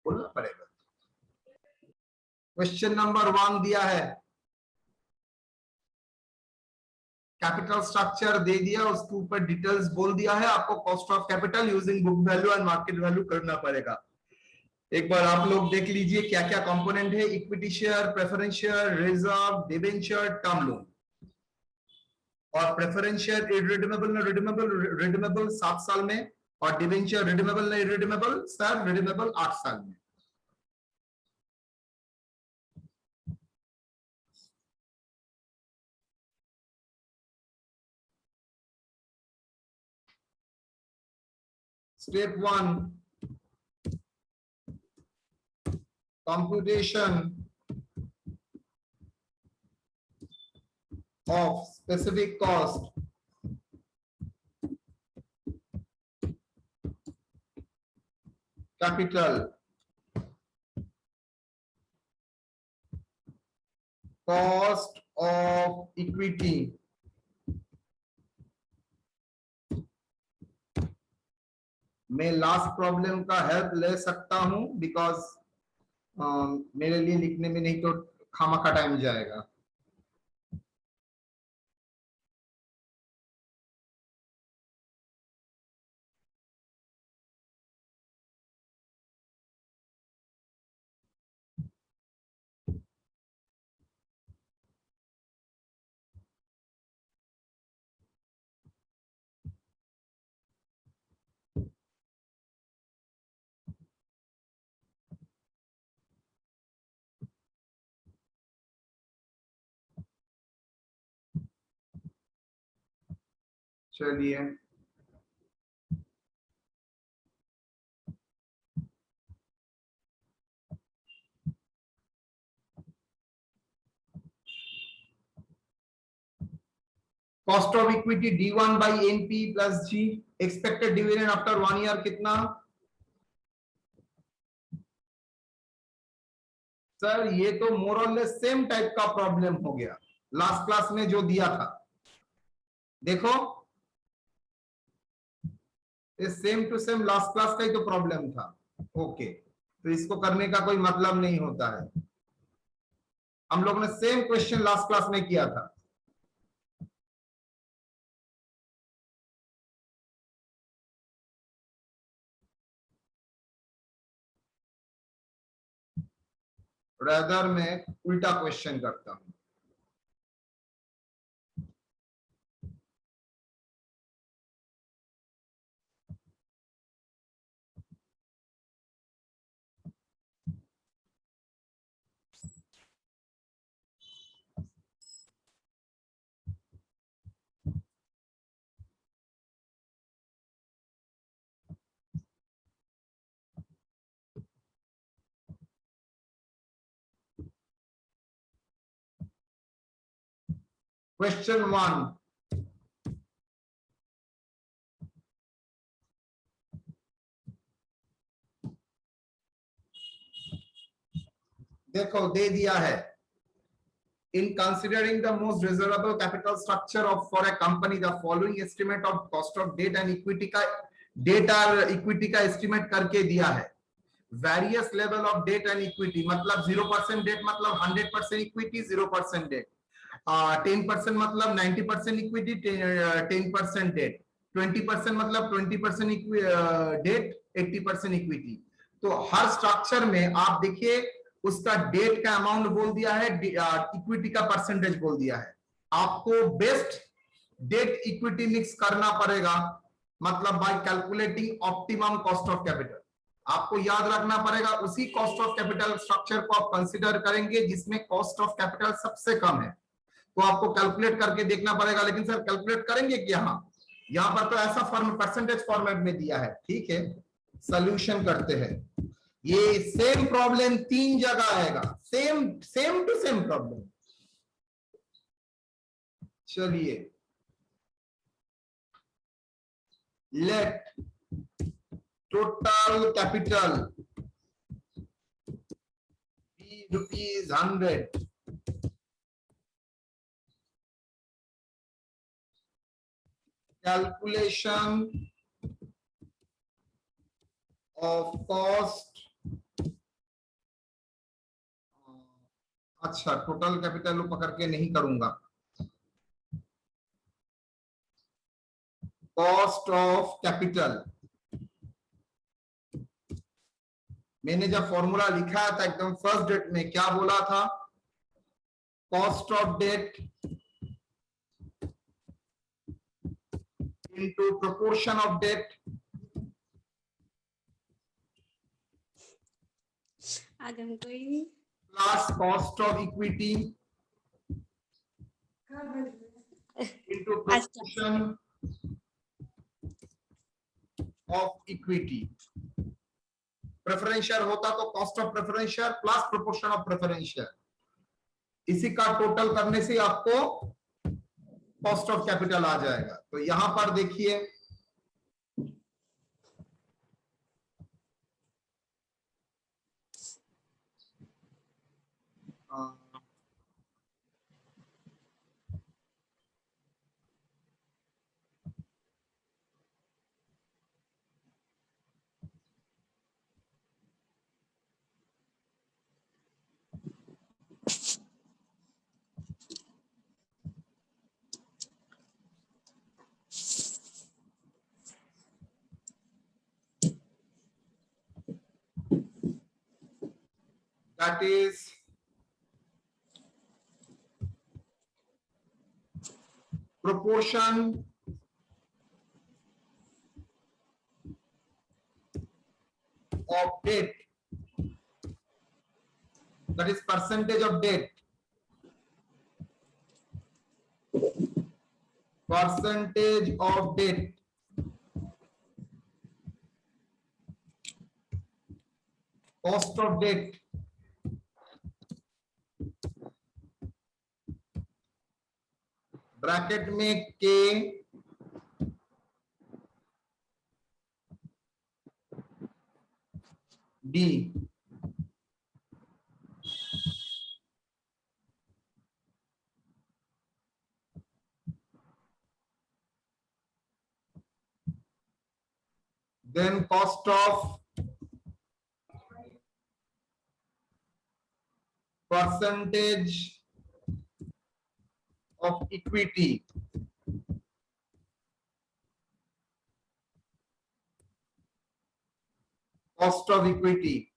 बोलना पड़ेगा। Question number 1 दिया है, कैपिटल स्ट्रक्चर दे दिया, उसके ऊपर डिटेल्स बोल दिया है, आपको cost of capital using book value and market value करना पड़ेगा। एक बार आप लोग देख लीजिए क्या क्या कंपोनेंट है, equity share, preference share, reserve, debenture, term loan. और प्रेफरेंस शेयर इरिडीमेबल ना रिडीमेबल, रिडीमेबल 7 साल में, और डिबेंचर रिडीमेबल ना इरिडीमेबल सर, रिडीमेबल 8 साल में। Step 1, computation of specific cost capital, cost of equity, मैं लास्ट प्रॉब्लम का हेल्प ले सकता हूं बिकॉज मेरे लिए लिखने में नहीं तो खामखा टाइम जाएगा। चलिए cost of equity D1 by NP plus G, expected dividend after 1 year कितना? सर ये तो मोर और लेस सेम टाइप का प्रॉब्लम हो गया लास्ट क्लास में जो दिया था। देखो ये same to same last class का ही तो प्रॉब्लम था। ओके, तो इसको करने का कोई मतलब नहीं होता है, हम लोग ने सेम क्वेश्चन लास्ट क्लास में किया था। रादर मैं उल्टा क्वेश्चन करता हूं। क्वेश्चन 1, देखो दे दिया है, in considering the most desirable capital structure of for a company the following estimate of cost of debt and equity का डेट और इक्विटी का एस्टिमेट करके दिया है। Various level of debt and equity मतलब 0% डेट मतलब 100% इक्विटी, 0% डेट, 10% मतलब 90% equity, 10% date, 20% मतलब 20% डेट, 80% इक्विटी। तो हर स्ट्रक्चर में आप देखिए उसका डेट का अमाउंट बोल दिया है, इक्विटी का परसेंटेज बोल दिया है। आपको बेस्ट डेट इक्विटी मिक्स करना पड़ेगा, मतलब bye calculating optimum cost of capital. आपको याद रखना पड़ेगा उसी कॉस्ट ऑफ कैपिटल स्ट्रक्चर को आप कंसीडर करेंगे जिसमें कॉस्ट ऑफ कैपिटल सबसे कम है, तो आपको कैलकुलेट करके देखना पड़ेगा। लेकिन सर कैलकुलेट करेंगे कि यहाँ पर तो ऐसा फॉर्म परसेंटेज फॉर्मेट में दिया है। ठीक है, सॉल्यूशन करते हैं। ये सेम प्रॉब्लम 3 जगह आएगा, सेम टू सेम प्रॉब्लम। चलिए, let total capital be ₹100, calculation of cost अच्छा, टोटल कैपिटल पकड़ के नहीं करूंगा। कॉस्ट ऑफ कैपिटल, मैंने जब फॉर्मूला लिखा था एकदम फर्स्ट डेट में क्या बोला था? Cost of debt into proportion of debt plus cost of equity into proportion of equity. Preferential होता तो cost of preferential plus proportion of preferential, इसी का टोटल करने से आपको कॉस्ट ऑफ कैपिटल आ जाएगा। तो यहां पर देखिए that is proportion of debt, that is percentage of debt, percentage of debt cost of debt bracket में K D, then cost of percentage of equity cost of equity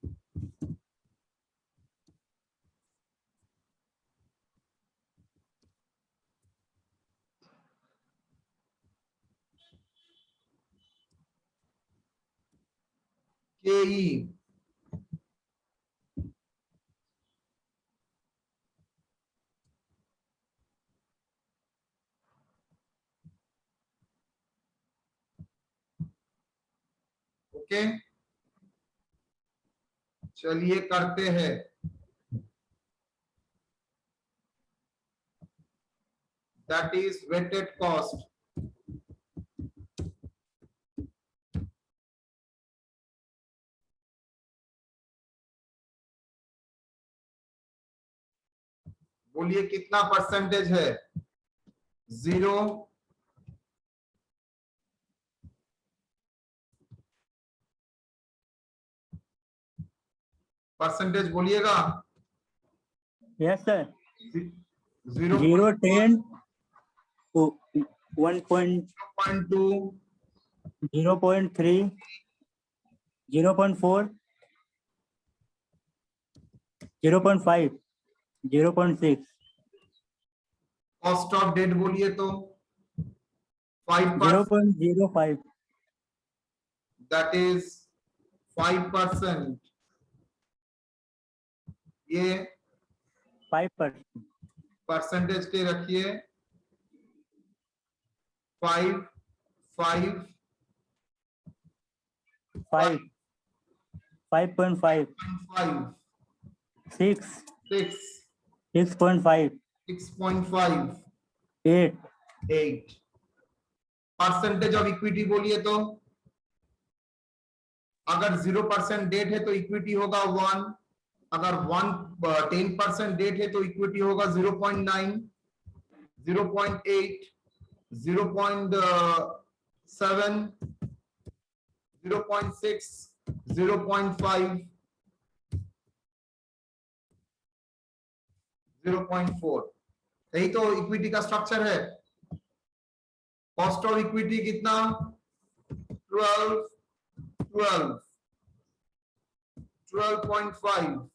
KE okay. चलिए करते हैं, that is weighted cost, बोलिए कितना percentage है? 0, percentage बोलिएगा। Yes sir. 0, 0, 10, 1.2, 0.3, 0.4, 0.5, 0.6। Cost of debt बोलिए तो 5%, 0.05, that is 5%, ये 5%। परसेंटेज के रखिए 5, 5, 5, 5.5, 5, 6, 6, 6.5, 6.5, 8, 8। परसेंटेज ऑफ इक्विटी बोलिए तो अगर 0% डेट है तो इक्विटी होगा 1, अगर 10% डेट है तो इक्विटी होगा 0.9, 0.8, 0.7, 0.6, 0.5, 0.4। यही तो इक्विटी का स्ट्रक्चर है। कॉस्ट ऑफ इक्विटी कितना? 12, 12, 12.5,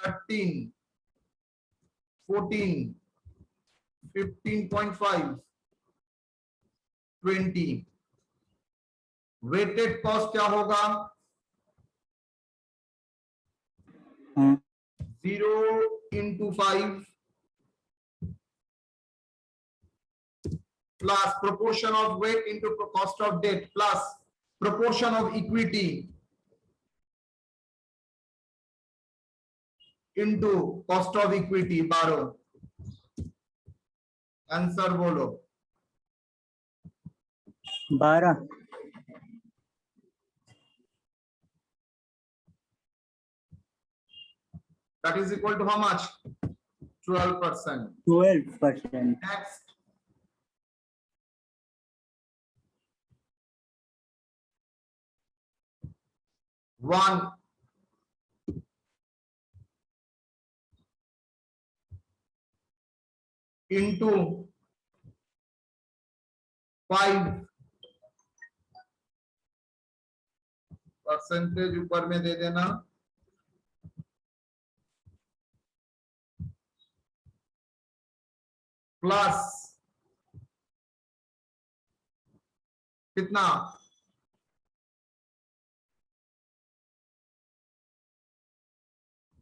13, 14, 15.5, 20। वेटेड कॉस्ट क्या होगा? 0 into 5 plus proportion of weight into cost of debt plus proportion of equity into cost of equity 12। Answer बोलो। 12, that is equal to how much? 12%। 12%. Next, one into 5 percentage ऊपर में दे देना। Plus कितना?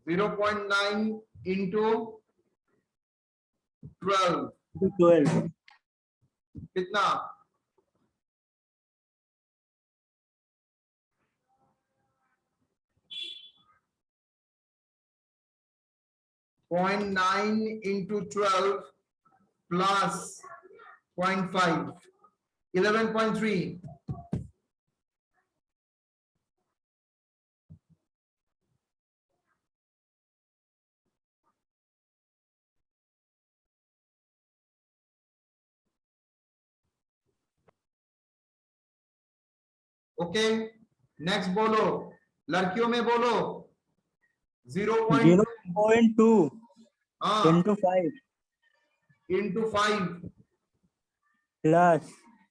0.9 into 12 12, कितना? 0.9 into 12 plus 0.5, 11.3। Okay, next बोलो, लड़कियों में बोलो। 0.2 0.2 हाँ into 5 into 5 plus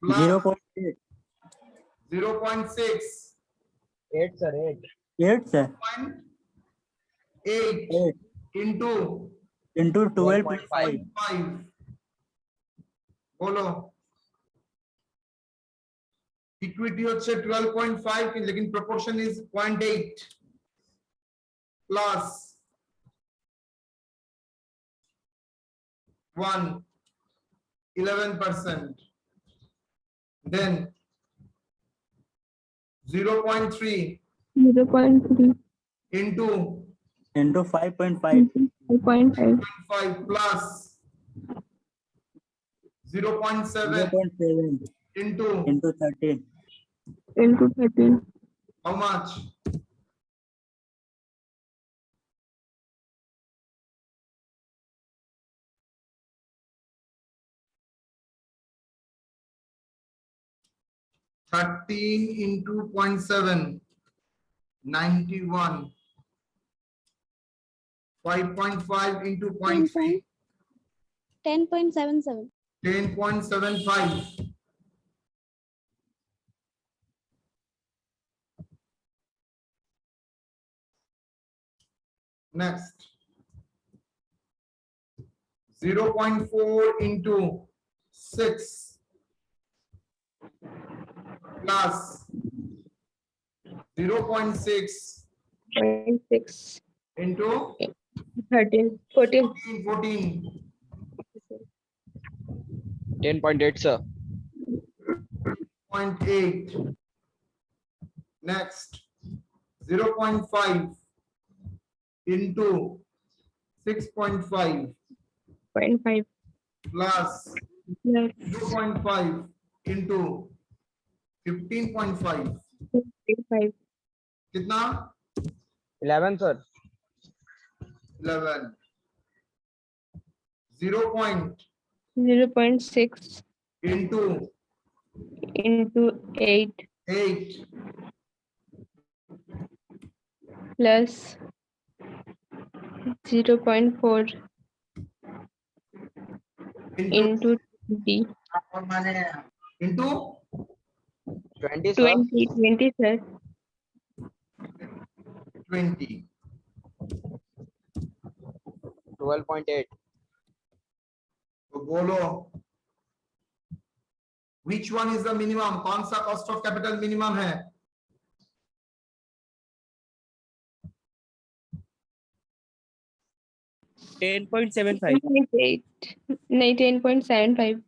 plus 0.8. 0.6 8 sir 8 8, sir. 8 8 into into 12.5. 5 बोलो। इक्विटी হচ্ছে 12.5 लेकिन proportion is 0.8 plus 1, 11%, then 0.3 0.3 into into 5.5. 5.5 5 plus 0.7 0.7 into into 13. into 13 how much? Thirteen into 0.7, 91. 5.5 into 0.3, 10.77. 10.75. Next, 0.4 into 6 plus 0.6 0.6 into 13 14 14. 10.8 sir 0.8. Next, 0.5 into 6.5 0.5 plus plus 0.5 into 15.5 5 कितना? 11 sir 11. 0.6 into into 8 8 plus 0.4 into into 20. into 20, sir. 20, sir. 20. 12.8. तो बोलो which one is the minimum? कौन सा cost of capital minimum है? Ten point seven five 10.8. नहीं, 10.75.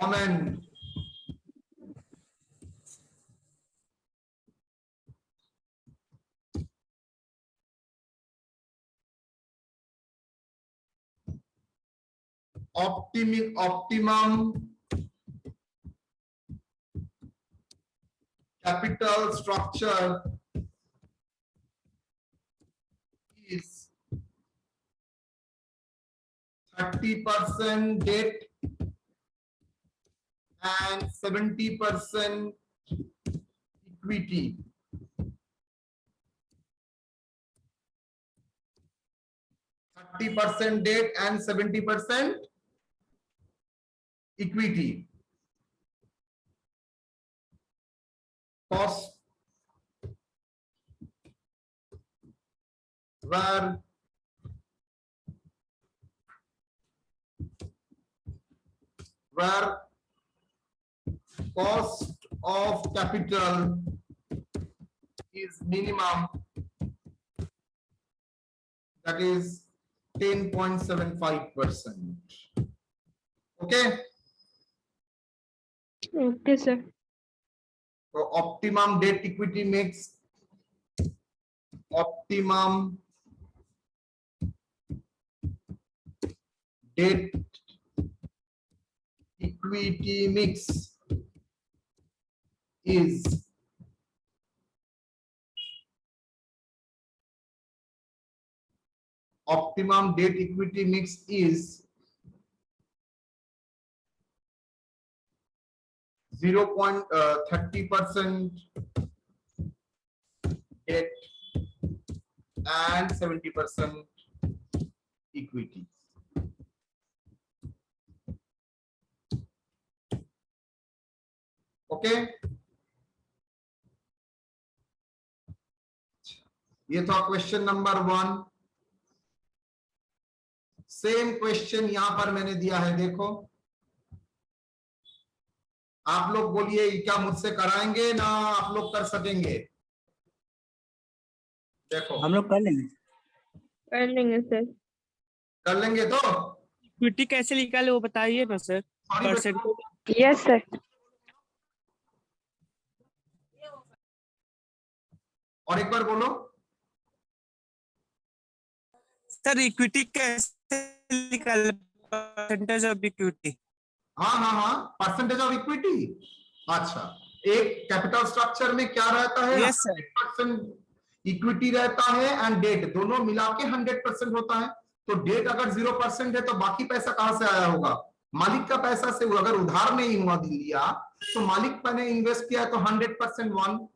Common optimum capital structure is 30% debt and 70% equity. %30 debt and 70% equity. Cost where cost of capital is minimum, that is 10.75%. Okay. Okay, sir. So optimum debt equity mix, optimum debt equity mix is optimum debt equity mix is 0.30% debt and 70% equity. Okay. ये था question number 1. Same question यहां पर मैंने दिया है, देखो. आप लोग बोलिए क्या मुझसे कराएंगे ना आप लोग कर सकेंगे? देखो हम लोग कर लेंगे। कर लेंगे, सर. कर लेंगे तो इक्विटी कैसे निकाले वो बताइए ना sir. Sorry percentage yes, sir. और एक बार बोलो. सर इक्विटी कैसे निकाले परसेंटेज ऑफ इक्विटी। हाँ हाँ हाँ, परसेंटेज ऑफ इक्विटी. अच्छा, एक कैपिटल स्ट्रक्चर में क्या रहता है? Yes sir. 100% इक्विटी रहता है एंड डेट दोनों मिला के 100% होता है. तो डेट अगर 0% है तो बाकी पैसा कहां से आया होगा? मालिक का पैसा से. अगर उधार नहीं हुआ लिया तो मालिक ने इन्वेस्ट किया है तो 100%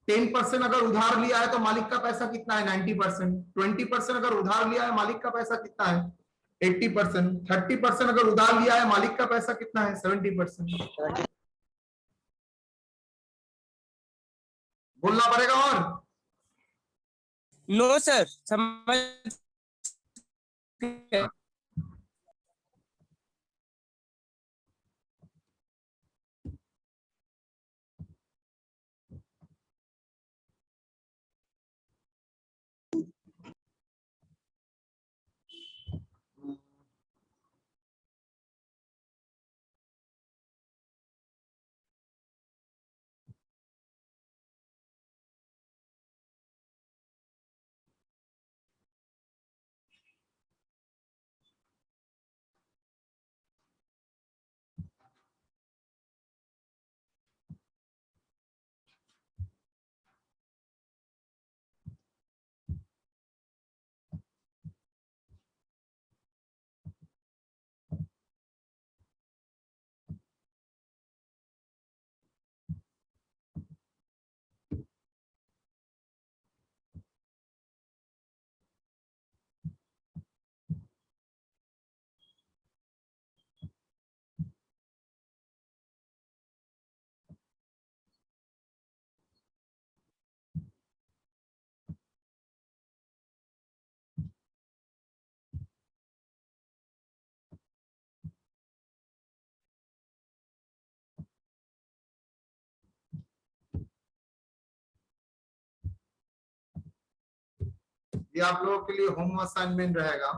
10% अगर उधार लिया है तो मालिक का पैसा कितना है? 90%. 20% अगर उधार लिया है मालिक का पैसा कितना है? 80%. 30% अगर उधार लिया है मालिक का पैसा कितना है? 70%. बोलना पड़ेगा और नो सर समझ ये आप लोगों के लिए होम असाइनमेंट रहेगा,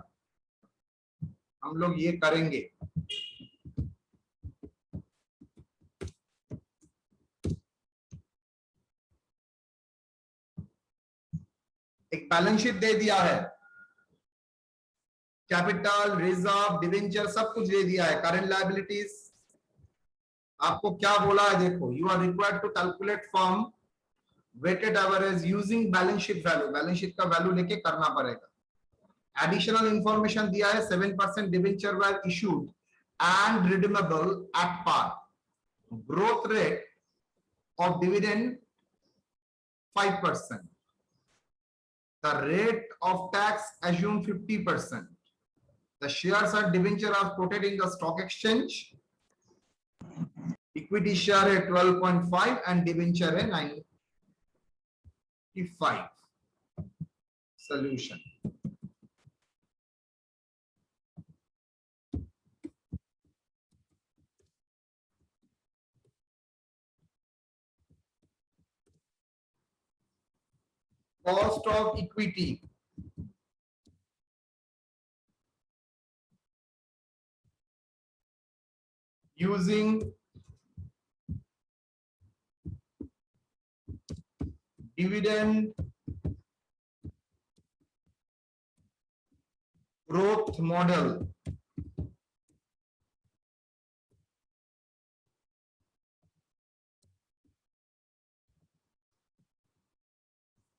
हम लोग ये करेंगे। एक बैलेंस शीट दे दिया है, कैपिटल, रिजर्व, डिवेंचर सब कुछ दे दिया है। करंट लायबिलिटीज आपको क्या बोला है, देखो, you are required to calculate form weighted average using balance sheet value, balance sheet का वैल्यू लेके करना पड़ेगा। एडिशनल इंफॉर्मेशन दिया है, 7% debenture were issued and redeemable at par, growth rate of dividend 5%. The rate of tax assume 50%. The shares are debenture are quoted in the stock exchange. Equity share at 12.5 and debenture at 95. Solution. Cost of equity. Using dividend growth model.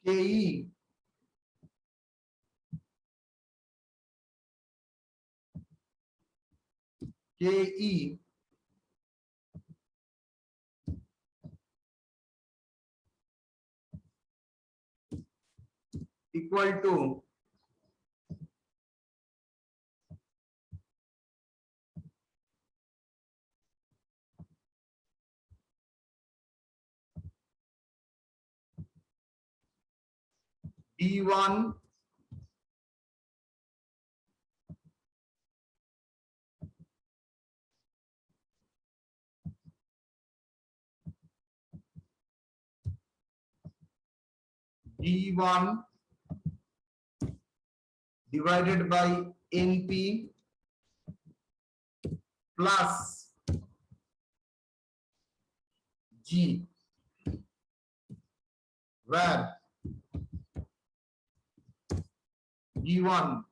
KE KE equal to D1 D1 divided by NP plus G, where D1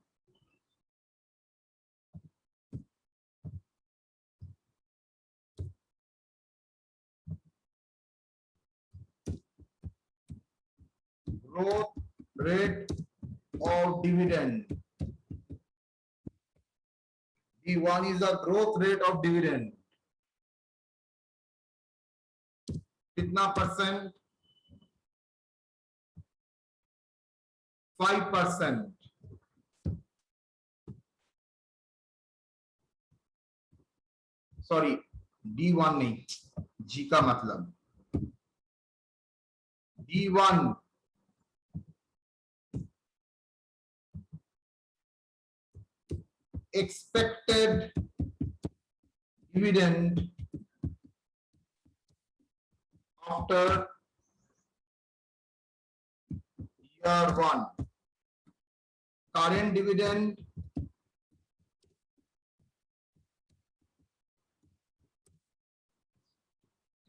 growth rate of dividend. D1 is the growth rate of dividend. कितना percent? 5%. Sorry, D1 नहीं, G का मतलब D1 expected dividend after year 1. Current dividend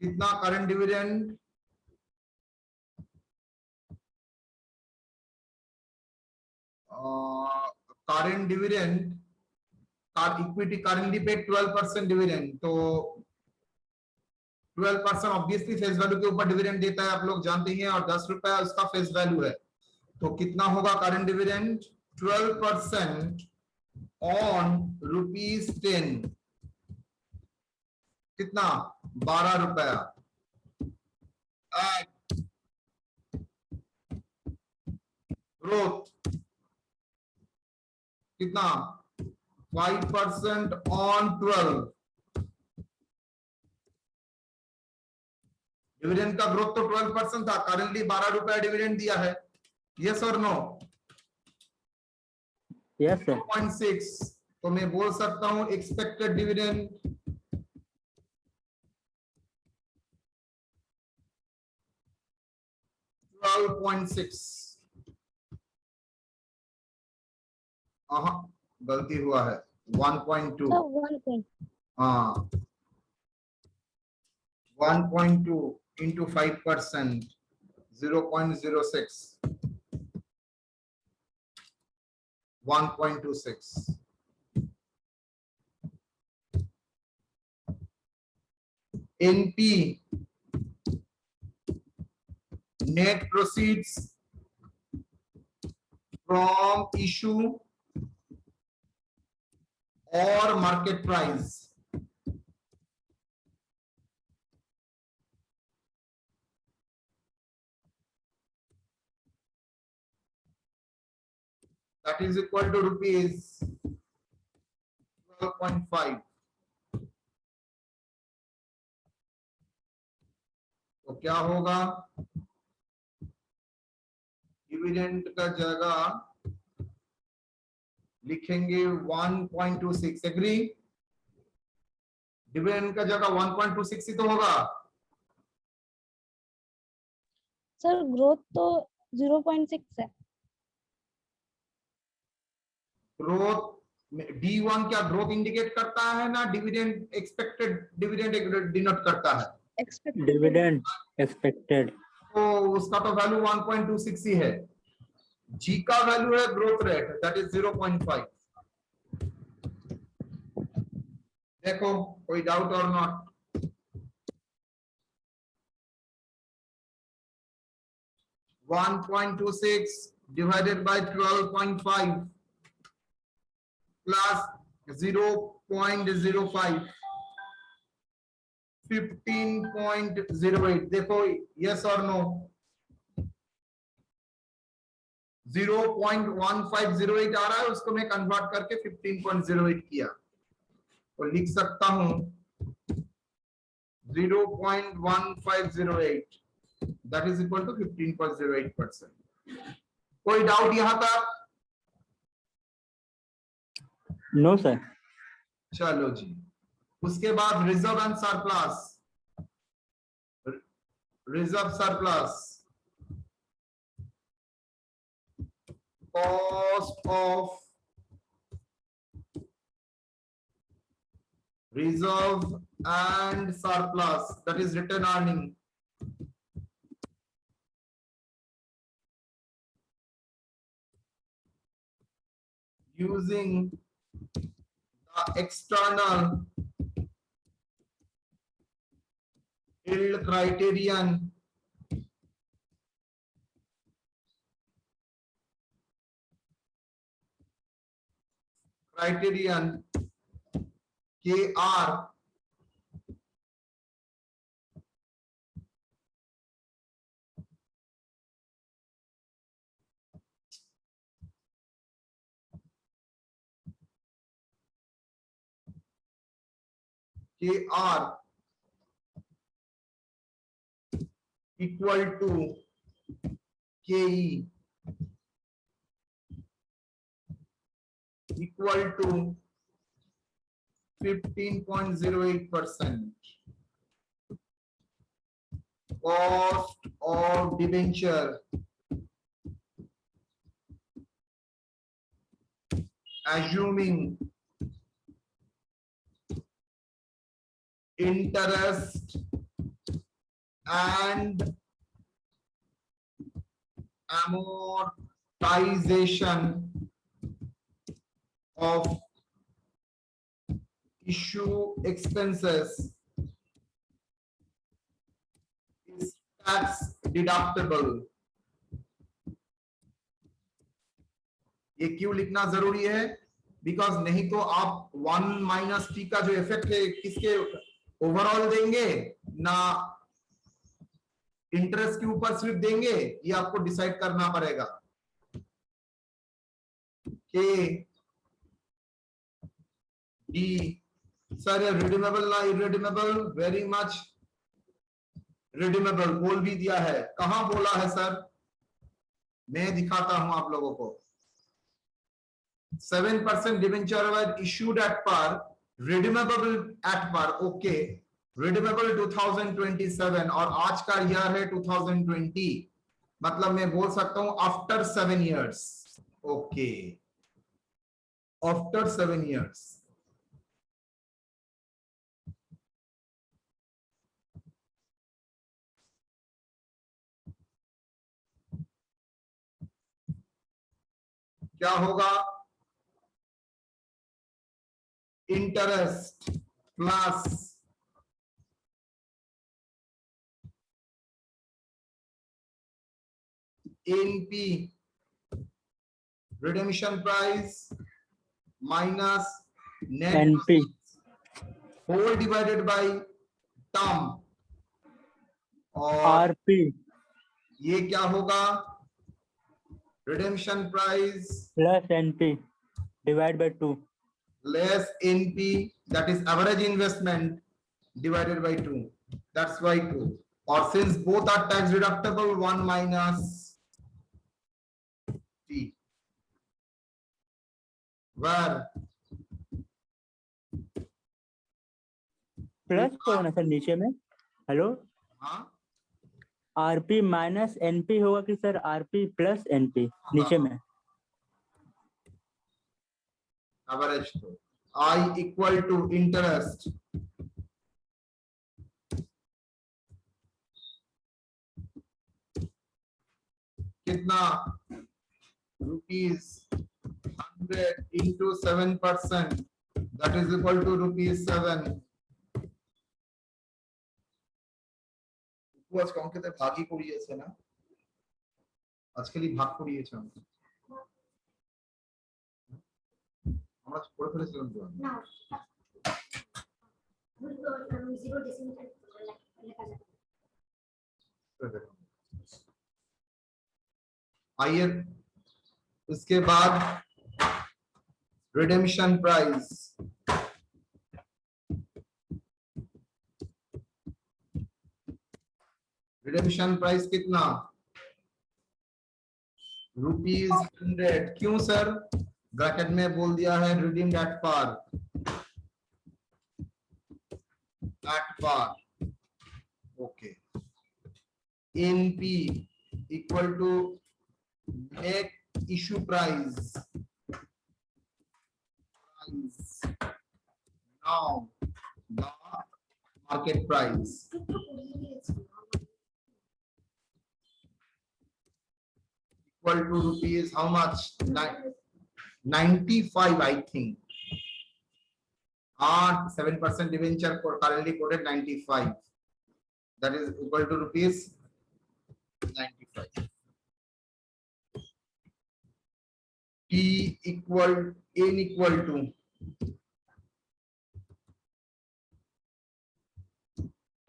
कितना? Current dividend current dividend equity currently पे 12% dividend, तो 12% obviously face value के ऊपर dividend देता है, आप लोग जानते ही हैं, और 10 रुपया उसका फेस वैल्यू है, तो कितना होगा करंट डिविडेंड? 12% ऑन ₹10, कितना? 12 रुपया एट ग्रोथ कितना? 5% ऑन 12। डिविडेंड का ग्रोथ तो 12% था, करेंटली 12 रुपया डिविडेंड दिया है, यस और नो? Yes sir. 2.6, तो मैं बोल सकता हूं एक्सपेक्टेड डिविडेंड 12.6। गलती हुआ है 1.2 So 1 हाँ 1.2 into 5% 0.06 1.26 NP net proceeds from issue or market price. That is equal to rupees 12.5. तो क्या होगा डिविडेंड का जगह लिखेंगे 1.26 एग्री डिविडेंड का जगह 1.26 ही तो होगा सर ग्रोथ तो 0.6 है। ग्रोथ D1 क्या ग्रोथ इंडिकेट करता है ना डिविडेंड एक्सपेक्टेड डिविडेंड डिनोट करता है डिविडेंड एक्सपेक्टेड तो उसका तो वैल्यू 1.26 ही है जी का वैल्यू है ग्रोथ रेट दैट इज 0.5 देखो कोई डाउट और नॉट $1.26 divided by 12.5 plus 0.05 15.08 देखो यस और नो 0.1508 आ रहा है उसको मैं कन्वर्ट करके 15.08 किया तो लिख सकता हूं 0.1508 that is equal to 15.08%. कोई डाउट यहां तक नो सर चलो जी उसके बाद reserve and surplus reserve surplus cost of reserve and surplus that is return earning using the external yield criterion KR equal to KE equal to 15.08%. Cost of debenture assuming interest and amortization of issue expenses is tax deductible. ये क्यों लिखना जरूरी है because नहीं तो आप 1 minus T का जो इफेक्ट है किसके ओवरऑल देंगे ना इंटरेस्ट के ऊपर सिर्फ देंगे ये आपको डिसाइड करना पड़ेगा के डी सर रिडीमेबल ना इरेडीमेबल वेरी मच रिडीमेबल बोल भी दिया है कहां बोला है सर मैं दिखाता हूं आप लोगों को 7% debenture were issued at par redeemable at par okay redeemable 2027 और आज का ईयर है 2020 मतलब मैं बोल सकता हूं after 7 years okay after 7 years. क्या होगा? Interest plus NP redemption price minus net NP. whole divided by term और RP. ये क्या होगा? redemption price Plus NP. Divide by 2. less NP, that is average investment, divided by 2. That's why 2. Or since both are tax deductible, 1 minus T. Where plus कौन है sir नीचे में? Hello, हाँ RP minus NP होगा कि sir RP plus NP नीचे में? average तो I equal to interest कितना? rupees 100 into 7%, that is equal to rupees 7. আজ অঙ্কেতে ভাগই করিয়েছে না, আজকালি ভাগ করিয়েছে আমরা করে ফেলেছিলাম তো। आइए उसके बाद रिडेम्पशन प्राइस कितना? ₹100. क्यों सर? ब्रैकेट में बोल दिया है redeemed at par, okay. NP equal to net issue price, now the market price equal to rupees how much? 95, I think. 7% debenture currently quoted 95. That is equal to rupees 95. N equal to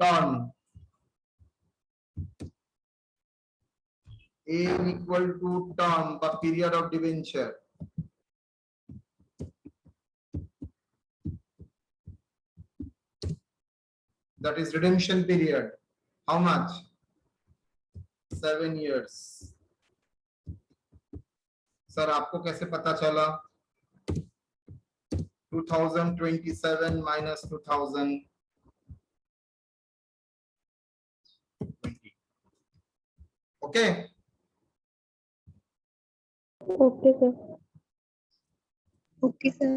ton. N equal to ton, the period of debenture. That is redemption period. How much? 7 years. Sir आपको कैसे पता चला? 2027 minus 2020. Okay? Okay, sir. Okay, sir.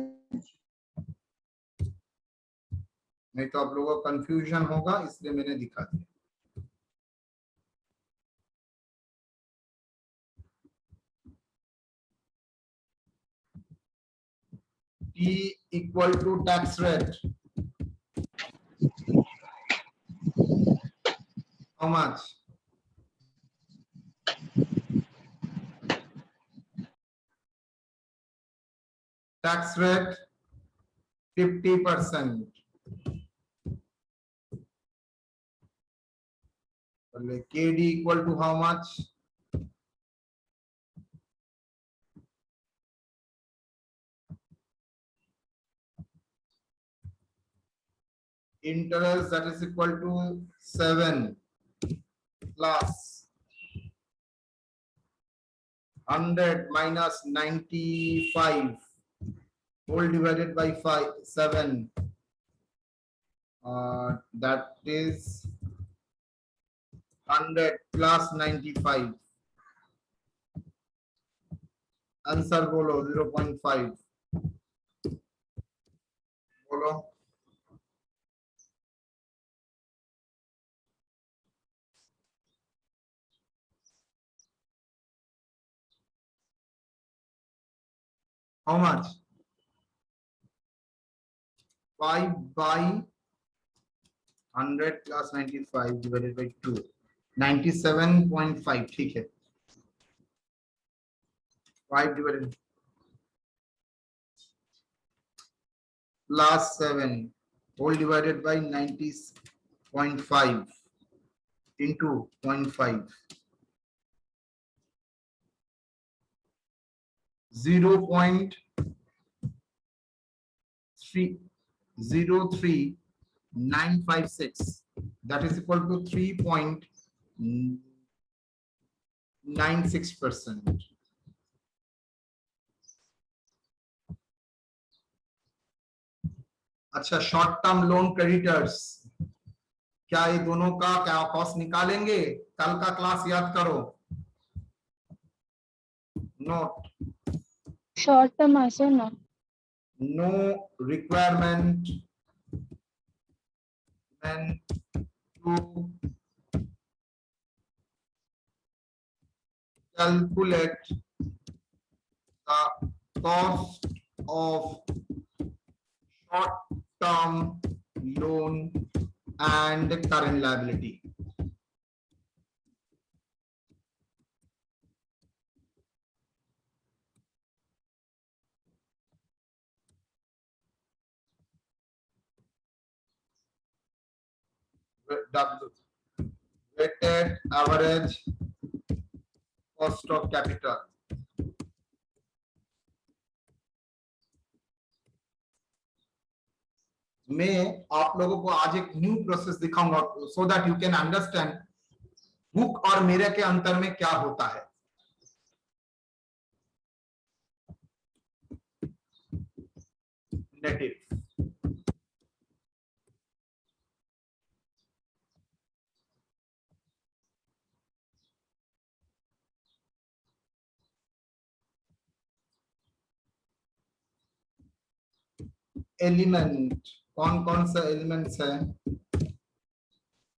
नहीं तो आप लोगों को confusion होगा, इसलिए मैंने दिखा दिया। T equal to tax rate. How much? Tax rate 50%. KD equal to how much? Interest, that is equal to 7 plus 100 minus 95 whole divided by 7. That is 100 plus 95. Answer बोलो 0.5. बोलो। How much? 5 by 100 plus 95 divided by 2, 97.5, ठीक है। 5 divided plus 7 whole divided by 90.5 into 0.5, 0.303956, that is equal to 3.96%. अच्छा, short term loan creditors, क्या ये दोनों का क्या कॉस्ट निकालेंगे? कल का क्लास याद करो। नोट, शॉर्ट टर्म ऐसे ना, no requirement to calculate the cost of short-term loan and current liability. Weighted average cost of capital. मैं आप लोगों को आज एक न्यू प्रोसेस दिखाऊंगा so that you can understand book और मेरे के अंतर में क्या होता है। नेटिव एलिमेंट, कौन कौन सा एलिमेंट्स है?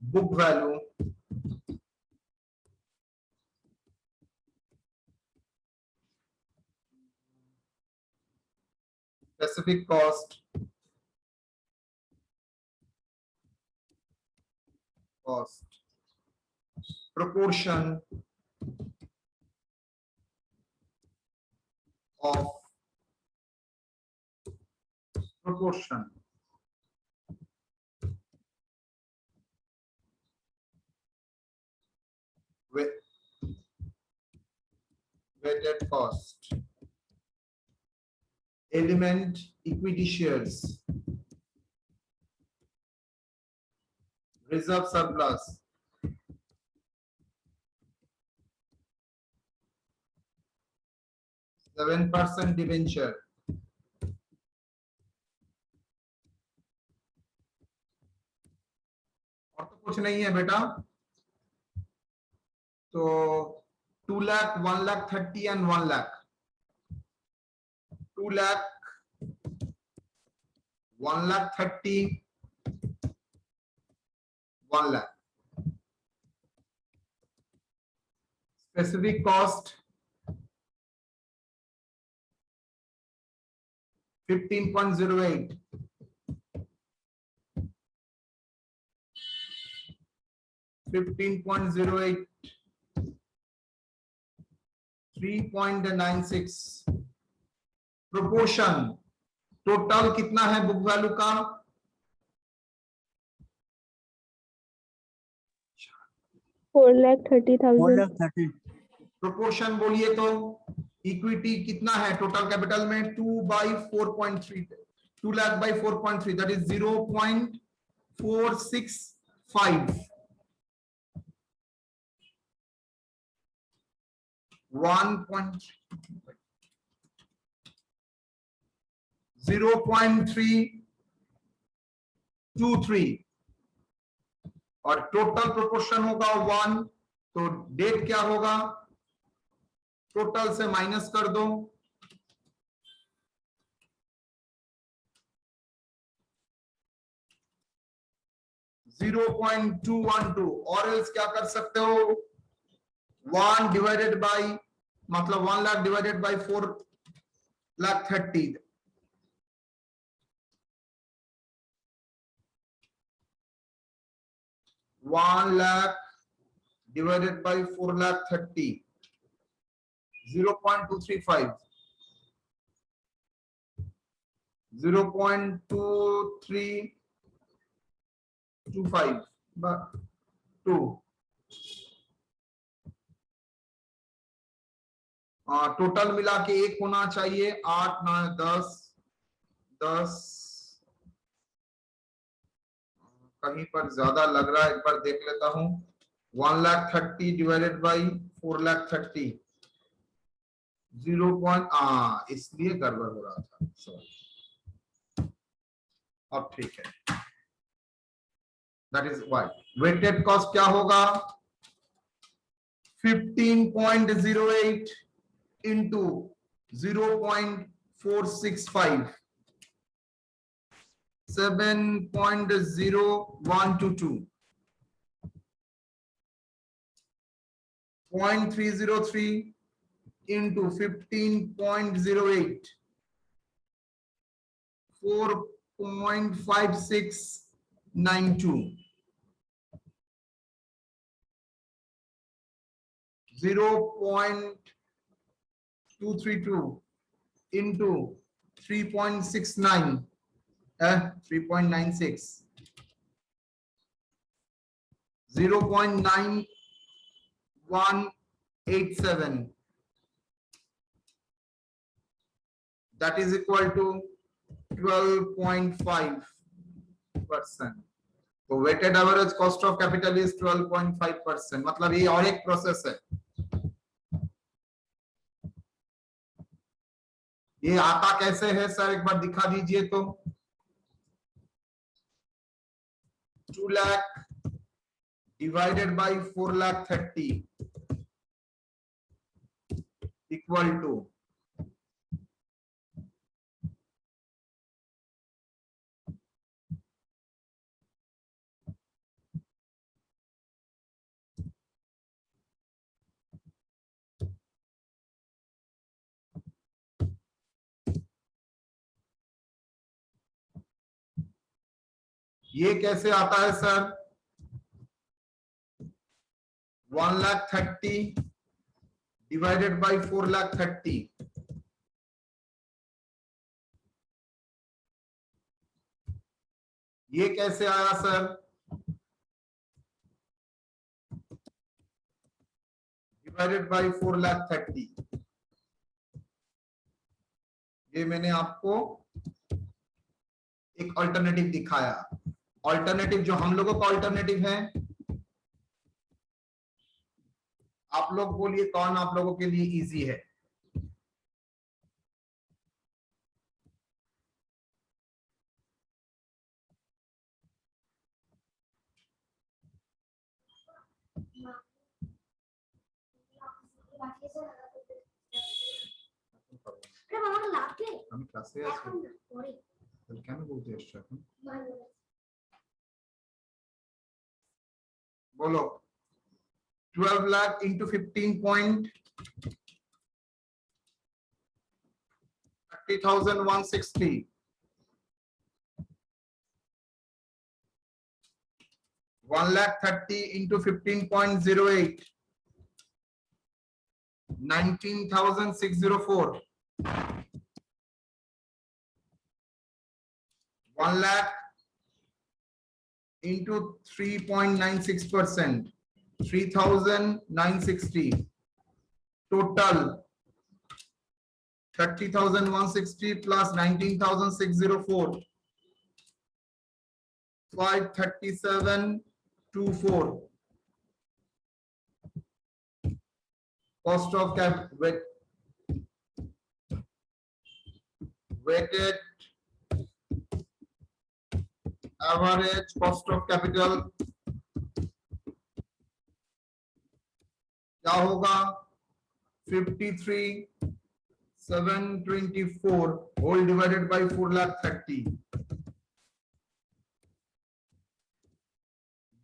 Book value, specific cost, proportion of proportion, weighted cost, element equity shares, reserve surplus, %7 debenture, और तो कुछ नहीं है बेटा। तो 2 lakh, 1 lakh 30 and 1 lakh, 2 lakh, 1 lakh 30, 1 lakh. Specific cost 15.08, 15.08, 3.96, proportion total कितना है बुक वैल्यू का? 4,30,000। 4,30,000। प्रोपोर्शन बोलिए तो इक्विटी कितना है टोटल कैपिटल में? 2 by 4.3, 2 lakh by 4.3, that is 0.465, 0.323 और टोटल प्रोपोर्शन होगा 1, तो डेट क्या होगा? टोटल से माइनस कर दो, 0.212 और एल्स क्या कर सकते हो 1 डिवाइडेड बाय मतलब 1 lakh divided by 4,30,000 1 lakh divided by 4,30,000 0.235 0.2325 2 total मिला के एक होना चाहिए 8 9 10 10 कहीं पर ज्यादा लग रहा है एक बार देख लेता हूं 1,30,000 डिवाइडेड बाई 4,30,000 इसलिए गड़बड़ हो रहा था सॉरी अब ठीक है that is why weighted cost क्या होगा 15.08 into 0.465 7.0122 0.303 into 15.08 4.5692 0.232 into 3.69 3.96 0.9187 that is equal to 12.5%. तो weighted average cost of capital is 12.5%. मतलब ये और एक प्रोसेस है. ये आता कैसे है सर एक बार दिखा दीजिए तो 2 lakh divided by 4,30,000 equal to ये कैसे आता है सर 1,30,000 डिवाइडेड बाय 4,30,000 ये कैसे आया सर डिवाइडेड बाय 4,30,000 ये मैंने आपको एक अल्टरनेटिव दिखाया. अल्टरनेटिव जो हम लोगों का अल्टरनेटिव है आप लोग बोलिए कौन आप लोगों के लिए इजी है. আমি ক্লাসে আছি কেন বলতে এসছো এখন बोलो 12 lakh into 15.30,160 1,30,000 into 15.08 19,604 1 lakh into 3.96% 3,960 total 30,160 plus 19,604 537.24 cost of weighted average cost of capital क्या होगा 53,724 whole divided by 4,30,000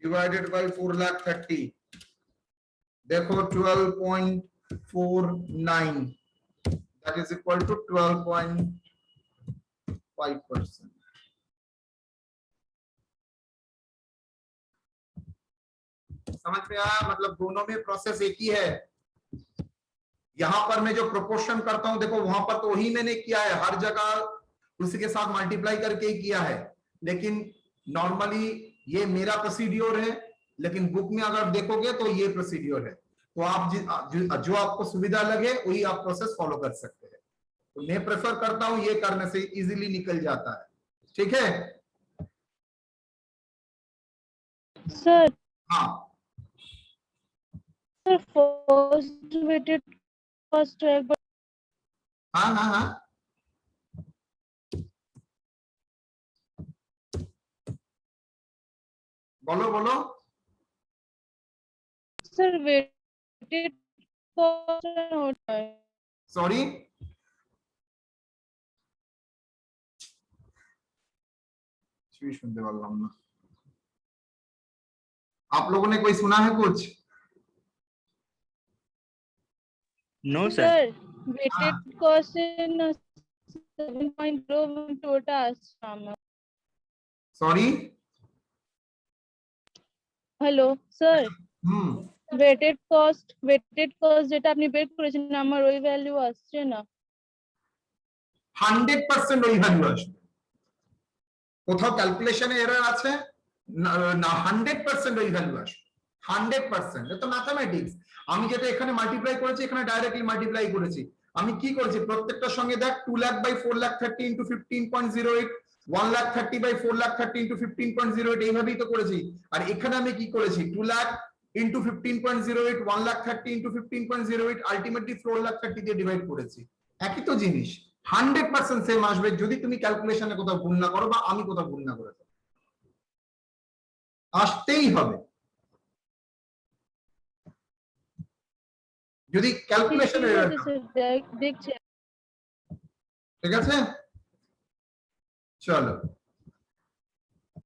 divided by 4,30,000 देखो 12.49 that is equal to 12.5%. समझ में आया? मतलब दोनों में प्रोसेस एक ही है। यहां पर मैं जो प्रोपोर्शन करता हूं देखो वहां पर तो वही मैंने किया है, हर जगह उसी के साथ मल्टीप्लाई करके ही किया है, लेकिन नॉर्मली ये मेरा प्रोसीड्योर है, लेकिन बुक में अगर देखोगे तो ये प्रोसीड्योर है। तो आप जो आपको सुविधा लगे वही आप प्रोसेस फॉलो कर सकते हैं। तो मैं प्रेफर करता हूं ये करने से इजीली निकल जाता है। ठीक है सर हाँ सर फर्स्ट वेटेड कॉस्ट एक बार हाँ हाँ हाँ बोलो बोलो। सर वेटेड कॉस्ट होता है। सॉरी सुनते वाला ना, आप लोगों ने कोई सुना है कुछ? No sir. Sir weighted cost in 7.0 टोटा आसाम। Sorry hello sir hmm weighted cost যেটা আপনি বের করেছেন আমার ওই ভ্যালু আসছে না। 100% ওই ভ্যালু আসবে, কোথাও ক্যালকুলেশনে এরর আছে না? 100% ওই ভ্যালু আসবে, 100%। এটা তো ম্যাথমেটিক্স। আমি যেটা এখানে মাল্টিপ্লাই করেছি এখানে ডাইরেক্টলি মাল্টিপ্লাই করেছি। আমি কি করেছি প্রত্যেকটার সঙ্গে দেখ 2 lakh by 4 lakh 30 into 15.08, 1 lakh 30 by 4 lakh 30 into 15.08 এইভাবেই তো করেছি। আর এখানে আমি কি করেছি 2 lakh into 15.08, 1 lakh 30 into 15.08 ultimately 4 lakh 30 দিয়ে ডিভাইড করেছি। একই তো জিনিস, 100% সেম আসবে যদি তুমি ক্যালকুলেশনে কোথাও ভুল না করো বা আমি কোথাও ভুল না করে থাকি, আসতেই হবে। যদি ক্যালকুলেশন ঠিক এরর আছে স্যার দেখছি। ঠিক আছে চলো।